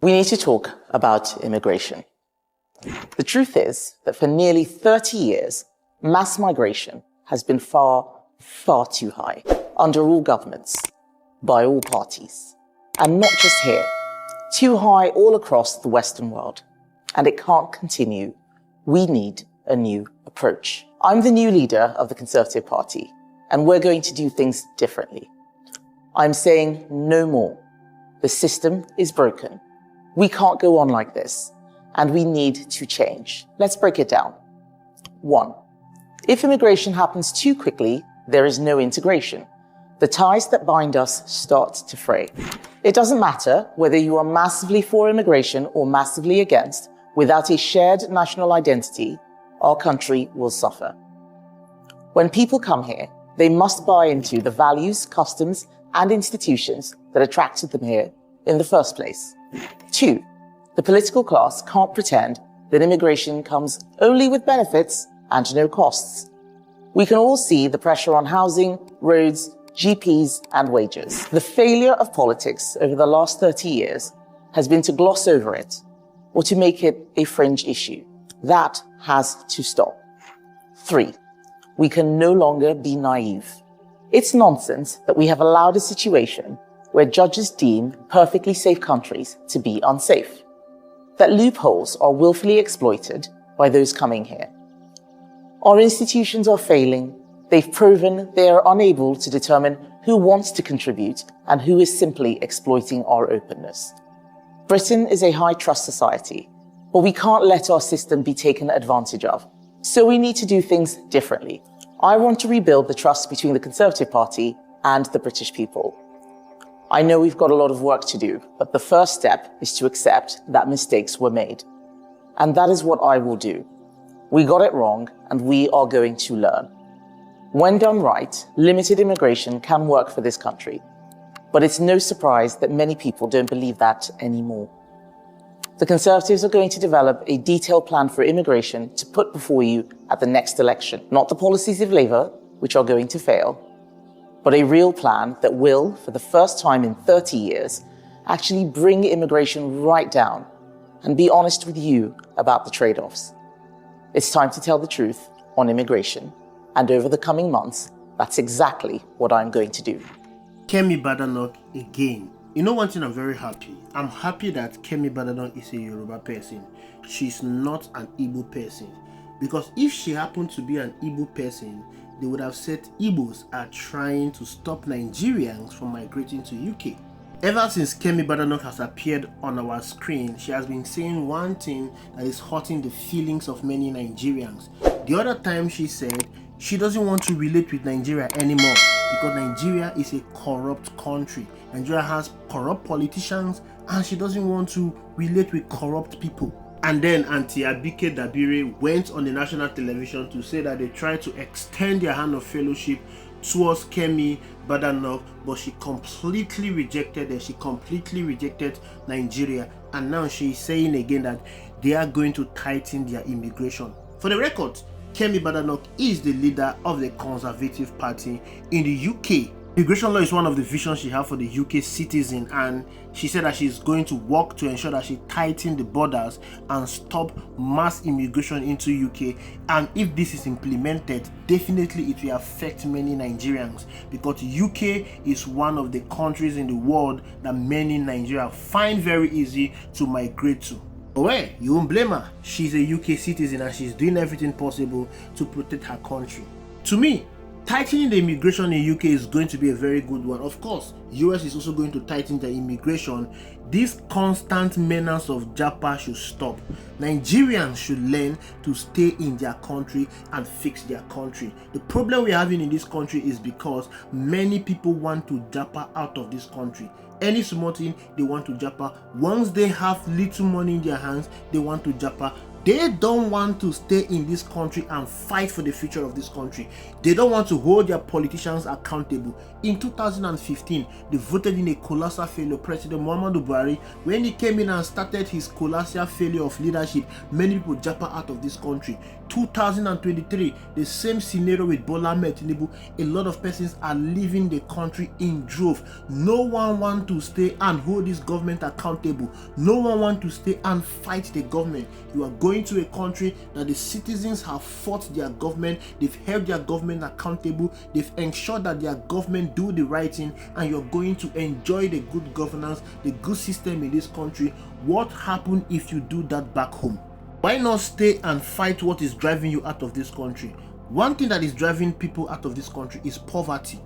We need to talk about immigration. The truth is that for nearly 30 years, mass migration has been far, far too high under all governments, by all parties. And not just here, too high all across the Western world. And it can't continue. We need a new approach. I'm the new leader of the Conservative Party, and we're going to do things differently. I'm saying no more. The system is broken. We can't go on like this, and we need to change. Let's break it down. 1. If immigration happens too quickly, there is no integration. The ties that bind us start to fray. It doesn't matter whether you are massively for immigration or massively against. Without a shared national identity, our country will suffer. When people come here, they must buy into the values, customs, and institutions that attracted them here in the first place. 2. The political class can't pretend that immigration comes only with benefits and no costs. We can all see the pressure on housing, roads, GPs, and wages. The failure of politics over the last 30 years has been to gloss over it or to make it a fringe issue. That has to stop. 3. We can no longer be naive. It's nonsense that we have allowed a situation where judges deem perfectly safe countries to be unsafe, that loopholes are willfully exploited by those coming here. Our institutions are failing. They've proven they are unable to determine who wants to contribute and who is simply exploiting our openness. Britain is a high-trust society, but we can't let our system be taken advantage of. So we need to do things differently. I want to rebuild the trust between the Conservative Party and the British people. I know we've got a lot of work to do, but the first step is to accept that mistakes were made. And that is what I will do. We got it wrong, and we are going to learn. When done right, limited immigration can work for this country. But it's no surprise that many people don't believe that anymore. The Conservatives are going to develop a detailed plan for immigration to put before you at the next election. Not the policies of Labour, which are going to fail, but a real plan that will, for the first time in 30 years, actually bring immigration right down and be honest with you about the trade-offs. It's time to tell the truth on immigration, and over the coming months, that's exactly what I'm going to do. Kemi Badenoch again. You know one thing, I'm very happy. I'm happy that Kemi Badenoch is a Yoruba person. She's not an Igbo person. Because if she happened to be an Igbo person, they would have said Igbos are trying to stop Nigerians from migrating to UK. Ever since Kemi Badenoch has appeared on our screen, she has been saying one thing that is hurting the feelings of many Nigerians. The other time she said she doesn't want to relate with Nigeria anymore because Nigeria is a corrupt country. Nigeria has corrupt politicians and she doesn't want to relate with corrupt people. And then Auntie Abike Dabire went on the national television to say that they tried to extend their hand of fellowship towards Kemi Badenoch, but she completely rejected it. She completely rejected Nigeria, and now she is saying again that they are going to tighten their immigration. For the record, Kemi Badenoch is the leader of the Conservative Party in the UK. Immigration law is one of the visions she has for the UK citizen, and she said that she's going to work to ensure that she tightens the borders and stop mass immigration into UK. And if this is implemented, definitely it will affect many Nigerians, because UK is one of the countries in the world that many Nigerians find very easy to migrate to. Well, you won't blame her. She's a UK citizen and she's doing everything possible to protect her country. To me, tightening the immigration in UK is going to be a very good one. Of course, US is also going to tighten their immigration. This constant menace of japa should stop. Nigerians should learn to stay in their country and fix their country. The problem we're having in this country is because many people want to japa out of this country. Any small thing, they want to japa. Once they have little money in their hands, they want to japa They don't want to stay in this country and fight for the future of this country. They don't want to hold their politicians accountable. In 2015, they voted in a colossal failure. President Muhammadu Buhari, when he came in and started his colossal failure of leadership, many people japa out of this country. 2023, the same scenario with Bola Ahmed Tinubu. A lot of persons are leaving the country in droves. No one wants to stay and hold this government accountable. No one wants to stay and fight the government. You are going to a country that the citizens have fought their government, they've held their government accountable, they've ensured that their government do the right thing, and you're going to enjoy the good governance, the good system in this country. What happens if you do that back home? Why not stay and fight what is driving you out of this country? One thing that is driving people out of this country is poverty.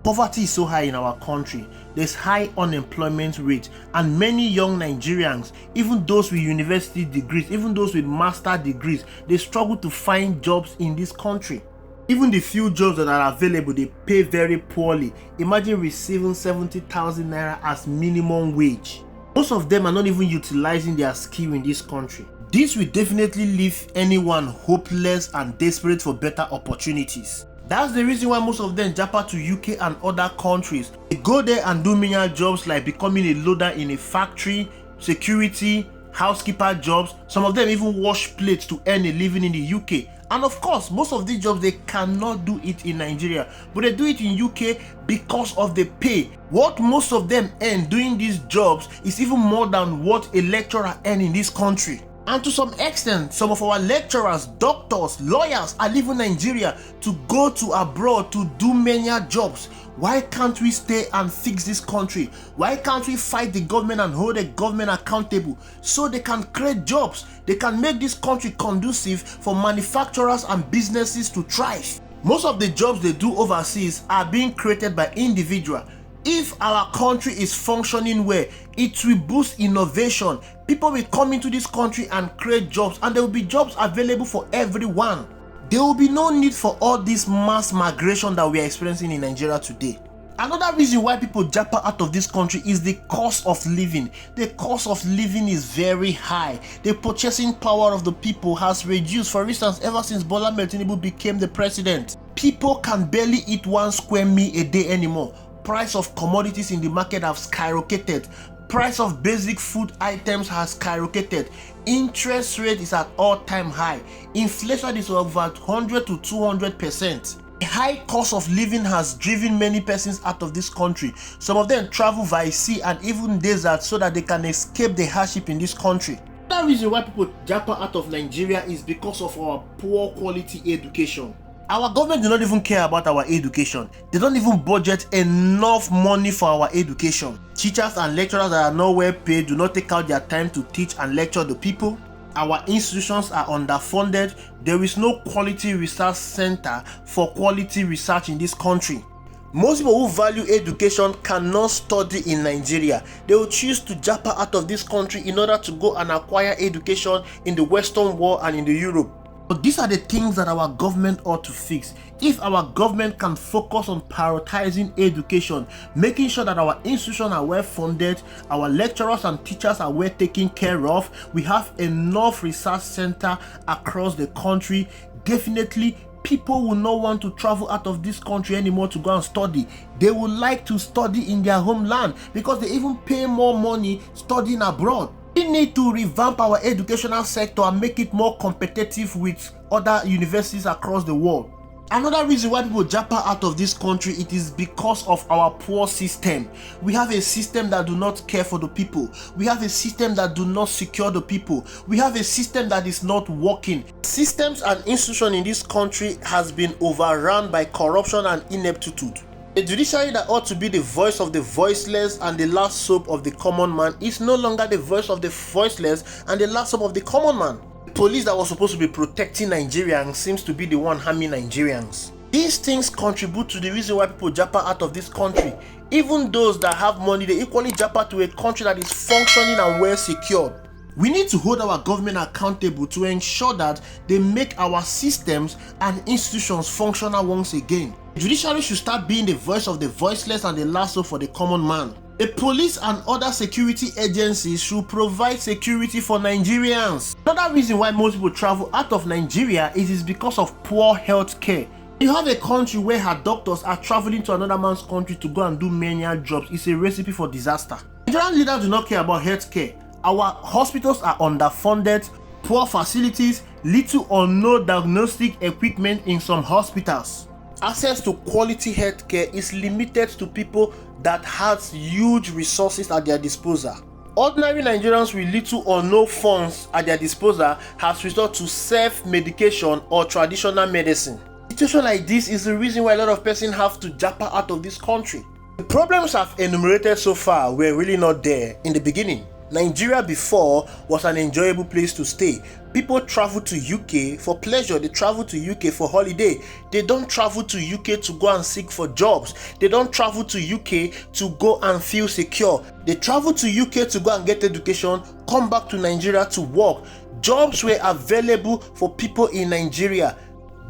Poverty is so high in our country. There's high unemployment rate, and many young Nigerians, even those with university degrees, even those with master degrees, they struggle to find jobs in this country. Even the few jobs that are available, they pay very poorly. Imagine receiving 70,000 naira as minimum wage. Most of them are not even utilizing their skill in this country. This will definitely leave anyone hopeless and desperate for better opportunities. That's the reason why most of them japa to UK and other countries. They go there and do menial jobs like becoming a loader in a factory, security, housekeeper jobs. Some of them even wash plates to earn a living in the UK. And of course, most of these jobs, they cannot do it in Nigeria, but they do it in UK because of the pay. What most of them earn doing these jobs is even more than what a lecturer earns in this country. And to some extent, some of our lecturers, doctors, lawyers are leaving Nigeria to go to abroad to do menial jobs. Why can't we stay and fix this country? Why can't we fight the government and hold the government accountable so they can create jobs? They can make this country conducive for manufacturers and businesses to thrive. Most of the jobs they do overseas are being created by individuals. If our country is functioning well, it will boost innovation. People will come into this country and create jobs, and there will be jobs available for everyone. There will be no need for all this mass migration that we are experiencing in Nigeria today. Another reason why people japa out of this country is the cost of living. The cost of living is very high. The purchasing power of the people has reduced. For instance, ever since Bola Ahmed Tinubu became the president, people can barely eat 1 square meal a day anymore. Price of commodities in the market have skyrocketed. Price of basic food items has skyrocketed. Interest rate is at all-time high. Inflation is over 100 to 200%. The high cost of living has driven many persons out of this country. Some of them travel via sea and even desert so that they can escape the hardship in this country. The reason why people japa out of Nigeria is because of our poor quality education. Our government do not even care about our education. They don't even budget enough money for our education. Teachers and lecturers that are not well paid do not take out their time to teach and lecture the people. Our institutions are underfunded. There is no quality research center for quality research in this country. Most people who value education cannot study in Nigeria. They will choose to japa out of this country in order to go and acquire education in the Western world and in the Europe. But these are the things that our government ought to fix. If our government can focus on prioritizing education, making sure that our institutions are well funded, our lecturers and teachers are well taken care of, we have enough research center across the country, definitely people will not want to travel out of this country anymore to go and study. They would like to study in their homeland because they even pay more money studying abroad. We need to revamp our educational sector and make it more competitive with other universities across the world. Another reason why people japa out of this country, it is because of our poor system. We have a system that do not care for the people. We have a system that do not secure the people. We have a system that is not working. Systems and institutions in this country has been overrun by corruption and ineptitude. A judiciary that ought to be the voice of the voiceless and the last hope of the common man is no longer the voice of the voiceless and the last hope of the common man. The police that was supposed to be protecting Nigerians seems to be the one harming Nigerians. These things contribute to the reason why people japa out of this country. Even those that have money, they equally japa to a country that is functioning and well secured. We need to hold our government accountable to ensure that they make our systems and institutions functional once again. The judiciary should start being the voice of the voiceless and the last hope for the common man. The police and other security agencies should provide security for Nigerians. Another reason why most people travel out of Nigeria is because of poor health care. You have a country where her doctors are traveling to another man's country to go and do menial jobs. It's a recipe for disaster. Nigerian leaders do not care about health care. Our hospitals are underfunded, poor facilities, little or no diagnostic equipment in some hospitals. Access to quality healthcare is limited to people that has huge resources at their disposal. Ordinary Nigerians with little or no funds at their disposal has resort to self-medication or traditional medicine. A situation like this is the reason why a lot of persons have to japa out of this country. The problems I've enumerated so far were really not there in the beginning. Nigeria before was an enjoyable place to stay. People travel to UK for pleasure. They travel to UK for holiday. They don't travel to UK to go and seek for jobs. They don't travel to UK to go and feel secure. They travel to UK to go and get education, come back to Nigeria to work. Jobs were available for people in Nigeria.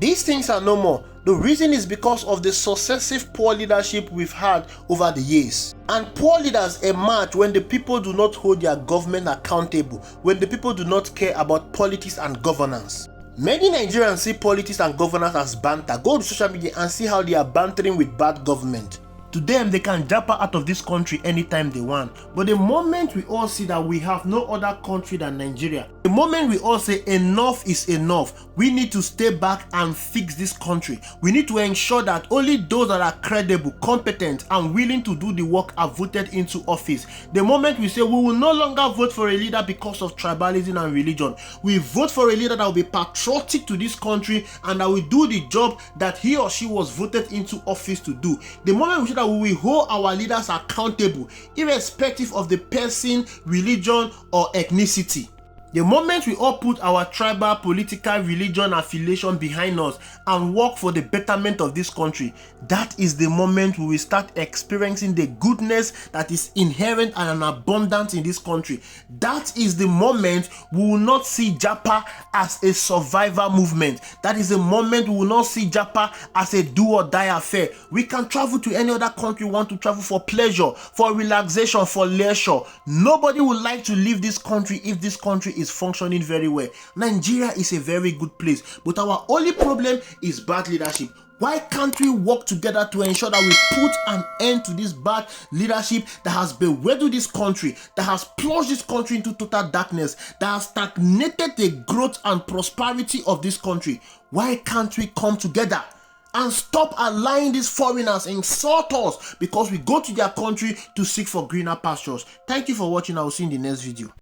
These things are no more. The reason is because of the successive poor leadership we've had over the years. And poor leaders emerge when the people do not hold their government accountable, when the people do not care about politics and governance. Many Nigerians see politics and governance as banter. Go to social media and see how they are bantering with bad government. To them, they can japa out of this country anytime they want. But the moment we all see that we have no other country than Nigeria, the moment we all say enough is enough, we need to stay back and fix this country. We need to ensure that only those that are credible, competent, and willing to do the work are voted into office. The moment we say we will no longer vote for a leader because of tribalism and religion, we vote for a leader that will be patriotic to this country and that will do the job that he or she was voted into office to do. The moment we say that we will hold our leaders accountable, irrespective of the person, religion, or ethnicity. The moment we all put our tribal, political, religion affiliation behind us and work for the betterment of this country, that is the moment we will start experiencing the goodness that is inherent and an abundance in this country. That is the moment we will not see japa as a survivor movement. That is the moment we will not see japa as a do or die affair. We can travel to any other country we want to travel for pleasure, for relaxation, for leisure. Nobody would like to leave this country if this country is functioning very well. Nigeria is a very good place, but our only problem is bad leadership. Why can't we work together to ensure that we put an end to this bad leadership that has bewildered this country, that has plunged this country into total darkness, that has stagnated the growth and prosperity of this country? Why can't we come together and stop allowing these foreigners insult us because we go to their country to seek for greener pastures? Thank you for watching. I will see you in the next video.